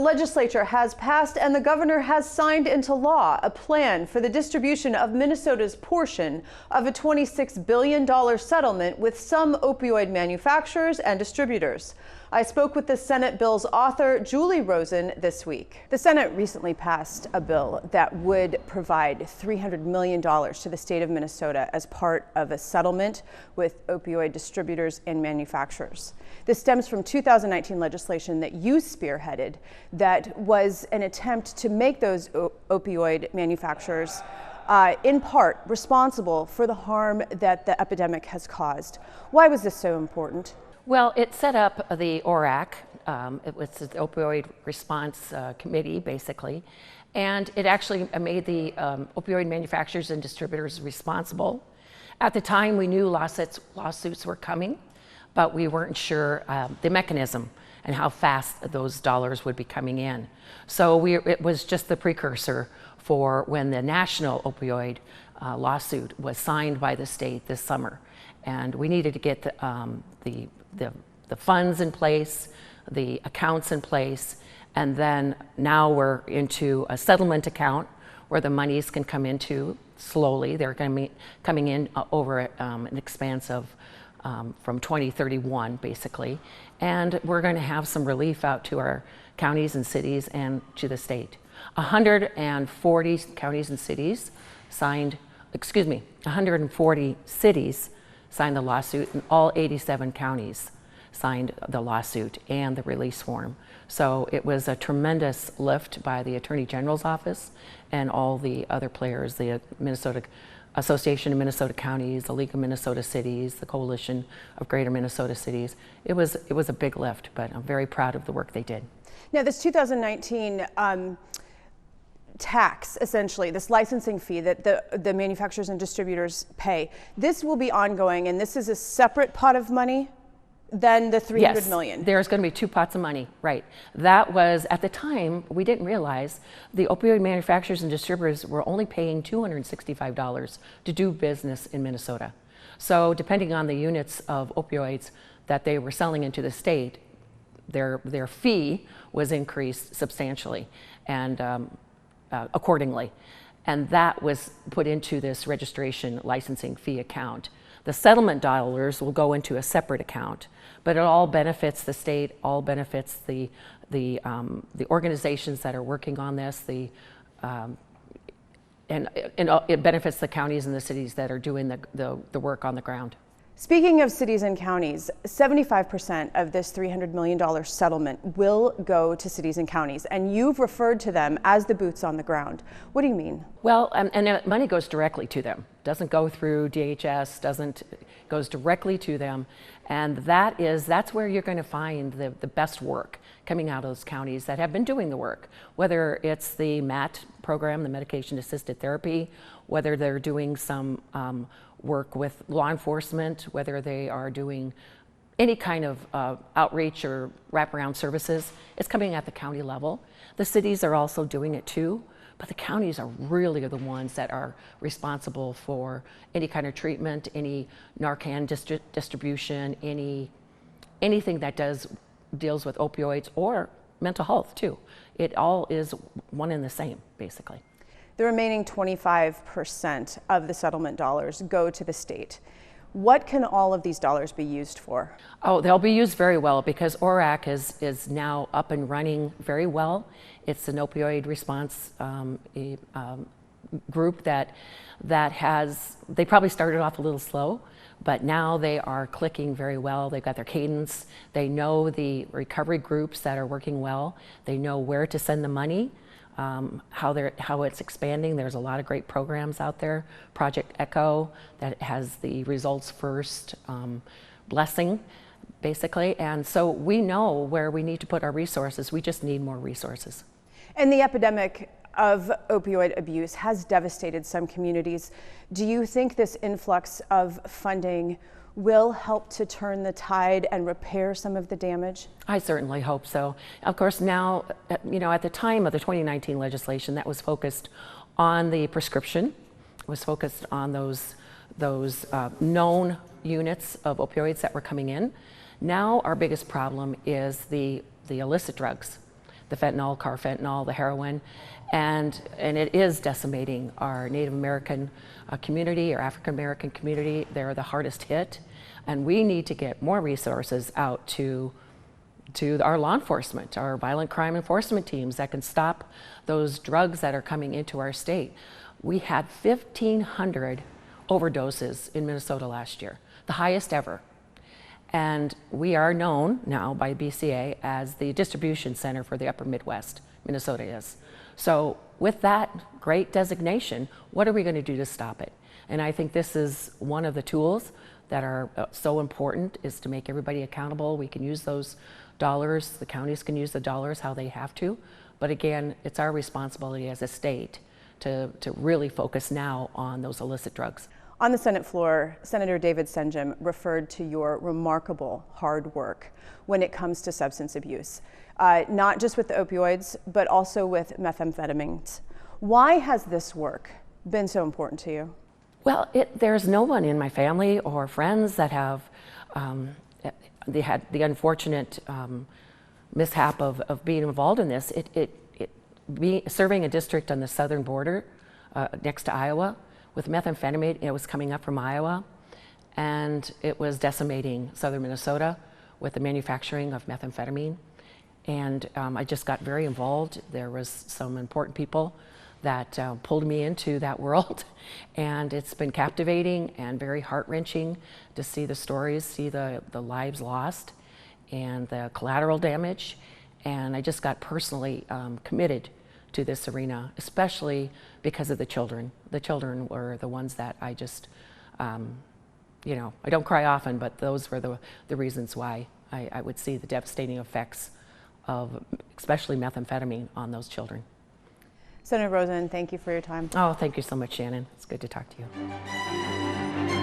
legislature has passed and the governor has signed into law a plan for the distribution of Minnesota's portion of a $26 billion settlement with some opioid manufacturers and distributors. I spoke with the Senate bill's author, Julie Rosen, this week. The Senate recently passed a bill that would provide $300 million to the state of Minnesota as part of a settlement with opioid distributors and manufacturers. This stems from 2019 legislation that you spearheaded that was an attempt to make those opioid manufacturers in part responsible for the harm that the epidemic has caused. Why was this so important? Well, it set up the ORAC, it was the Opioid Response Committee, basically, and it actually made the opioid manufacturers and distributors responsible. At the time, we knew lawsuits were coming, but we weren't sure the mechanism and how fast those dollars would be coming in. So it was just the precursor for when the national opioid lawsuit was signed by the state this summer. And we needed to get the funds in place, the accounts in place, and then now we're into a settlement account where the monies can come into slowly. They're going to be coming in over an expanse of from 2031, basically. And we're going to have some relief out to our counties and cities and to the state. 140 counties and cities signed, 140 cities signed the lawsuit, and all 87 counties signed the lawsuit and the release form. So it was a tremendous lift by the Attorney General's office and all the other players, the Minnesota Association of Minnesota Counties, the League of Minnesota Cities, the Coalition of Greater Minnesota Cities. It was a big lift, but I'm very proud of the work they did. Now, this 2019 tax, essentially, this licensing fee that the manufacturers and distributors pay, this will be ongoing, and this is a separate pot of money than the $300 million. Yes, there's going to be two pots of money, right. That was, at the time, we didn't realize the opioid manufacturers and distributors were only paying $265 to do business in Minnesota. So depending on the units of opioids that they were selling into the state, their fee was increased substantially and accordingly. And that was put into this registration licensing fee account. The settlement dollars will go into a separate account, but it all benefits the state, all benefits the organizations that are working on this, and it benefits the counties and the cities that are doing the work on the ground. Speaking of cities and counties, 75% of this $300 million settlement will go to cities and counties, and you've referred to them as the boots on the ground. What do you mean? Well, and money goes directly to them. Doesn't go through DHS, goes directly to them, and that's where you're going to find the best work coming out of those counties that have been doing the work, whether it's the MAT program, the medication assisted therapy, whether they're doing some work with law enforcement, whether they are doing any kind of outreach or wraparound services. It's coming at the county level. The cities are also doing it too, but the counties are really the ones that are responsible for any kind of treatment, any Narcan distribution, anything that deals with opioids or mental health too. It all is one and the same, basically. The remaining 25% of the settlement dollars go to the state. What can all of these dollars be used for? Oh, they'll be used very well because ORAC is now up and running very well. It's an opioid response group that has, they probably started off a little slow, but now they are clicking very well. They've got their cadence. They know the recovery groups that are working well. They know where to send the money. How it's expanding. There's a lot of great programs out there. Project Echo that has the results first blessing, basically. And so we know where we need to put our resources. We just need more resources. And the epidemic of opioid abuse has devastated some communities. Do you think this influx of funding will help to turn the tide and repair some of the damage? I certainly hope so. Of course, now, at the time of the 2019 legislation, that was focused on the prescription, was focused on those known units of opioids that were coming in. Now, our biggest problem is the illicit drugs the fentanyl, carfentanil, the heroin, and it is decimating our Native American community, our African American community. They're the hardest hit, and we need to get more resources out to our law enforcement, our violent crime enforcement teams that can stop those drugs that are coming into our state. We had 1,500 overdoses in Minnesota last year, the highest ever. And we are known now by BCA as the distribution center for the upper Midwest. Minnesota is. So with that great designation, what are we going to do to stop it? And I think this is one of the tools that are so important, is to make everybody accountable. We can use those dollars, the counties can use the dollars how they have to, but again, it's our responsibility as a state to really focus now on those illicit drugs. On the Senate floor, Senator David Senjem referred to your remarkable hard work when it comes to substance abuse, not just with the opioids, but also with methamphetamines. Why has this work been so important to you? Well, there's no one in my family or friends that have they had the unfortunate mishap of being involved in this. Serving a district on the southern border next to Iowa with methamphetamine, it was coming up from Iowa, and it was decimating southern Minnesota with the manufacturing of methamphetamine. And I just got very involved. There was some important people that pulled me into that world, and it's been captivating and very heart-wrenching to see the stories, see the lives lost and the collateral damage. And I just got personally committed to this arena, especially because of the children. The children were the ones that I just, you know, I don't cry often, but those were the reasons why I would see the devastating effects of especially methamphetamine on those children. Senator Rosen, thank you for your time. Oh, thank you so much, Shannon. It's good to talk to you.